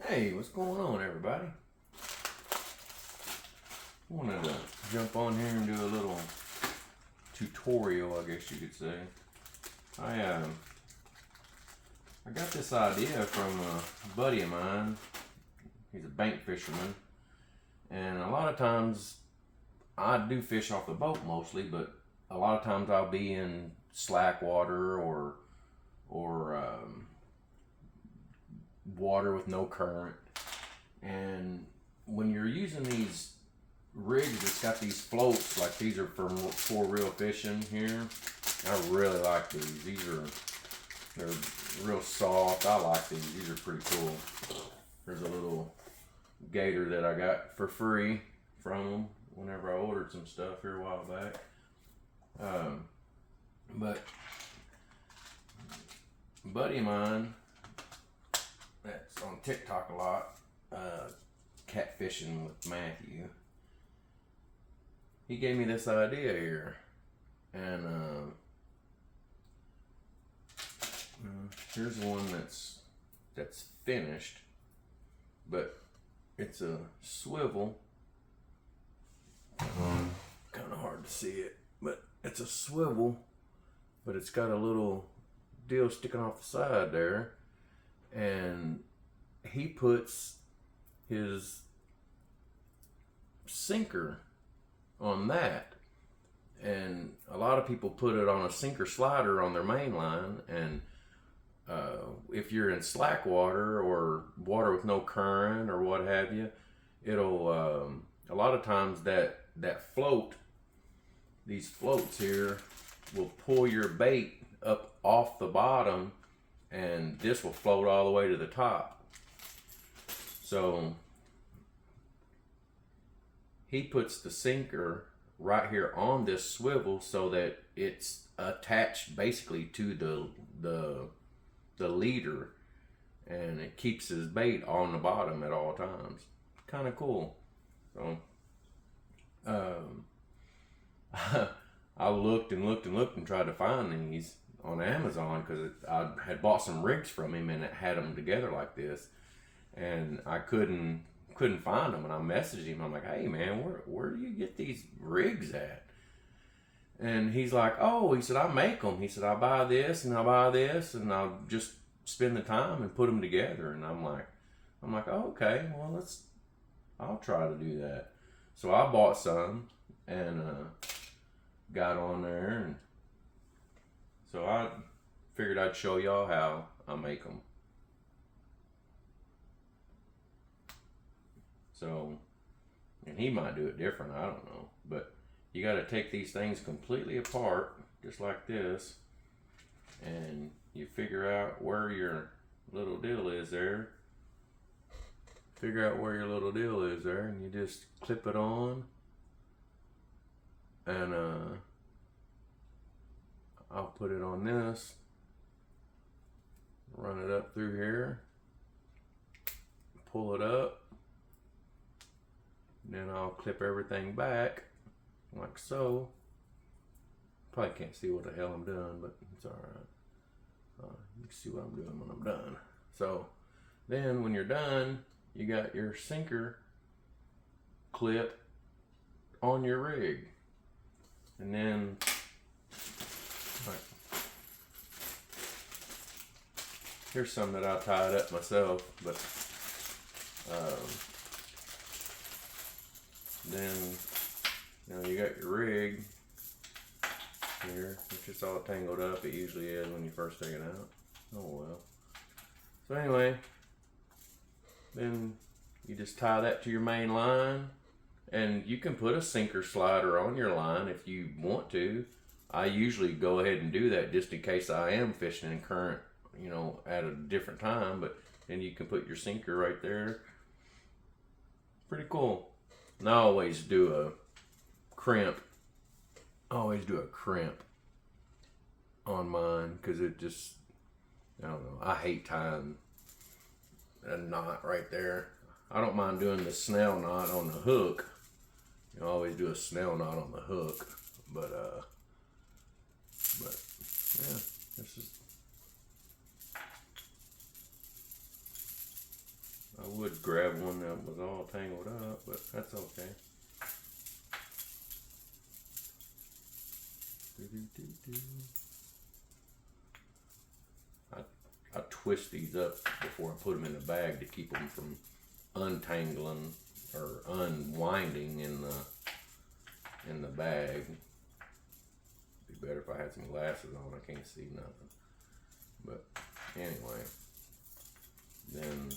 Hey, what's going on, everybody? Wanted to jump on here and do a little tutorial, I guess you could say. I got this idea from a buddy of mine. He's a bank fisherman, and a lot of times I do fish off the boat mostly, but a lot of times I'll be in slack water or water with no current. And when you're using these rigs that's got these floats, like these are for real fishing here, I really like these. They're real soft. I like these. These are pretty cool. There's a little gator that I got for free from them whenever I ordered some stuff here a while back. But a buddy of mine that's on TikTok a lot, catfishing with Matthew, he gave me this idea here, and here's one that's finished, but it's a swivel. Kind of hard to see it, but it's a swivel, but it's got a little deal sticking off the side there, and he puts his sinker on that. And a lot of people put it on a sinker slider on their main line, and if you're in slack water or water with no current or what have you, it'll a lot of times that float, these floats here, will pull your bait up off the bottom, and this will float all the way to the top. So he puts the sinker right here on this swivel so that it's attached basically to the leader, and it keeps his bait on the bottom at all times. Kind of cool. So I looked and tried to find these on Amazon because I had bought some rigs from him and it had them together like this, and I couldn't find them. And I messaged him. I'm like, hey man, where do you get these rigs at? And he's like, oh, he said, I make them. He said, I buy this and I buy this, and I'll just spend the time and put them together. And I'm like, oh, okay, well I'll try to do that. So I bought some and got on there, and so I figured I'd show y'all how I make them. So, and he might do it different, I don't know, but you got to take these things completely apart, just like this, and you figure out where your little deal is there. And you just clip it on, and I'll put it on this, run it up through here, pull it up, and then I'll clip everything back like so. Probably can't see what the hell I'm doing, but it's alright. You can see what I'm doing when I'm done. So then when you're done, you got your sinker clip on your rig. And then here's some that I tied up myself, but then you got your rig here, which is all tangled up. It usually is when you first take it out. Oh well. So anyway, then you just tie that to your main line, and you can put a sinker slider on your line if you want to. I usually go ahead and do that just in case I am fishing in current, at a different time, but then you can put your sinker right there. Pretty cool. And I always do a crimp. On mine because it just, I don't know, I hate tying a knot right there. I don't mind doing the snell knot on the hook. You always do a snell knot on the hook, but yeah, this is, I would grab one that was all tangled up, but that's okay. I twist these up before I put them in the bag to keep them from untangling or unwinding in the bag. Be better if I had some glasses on. I can't see nothing. But anyway, then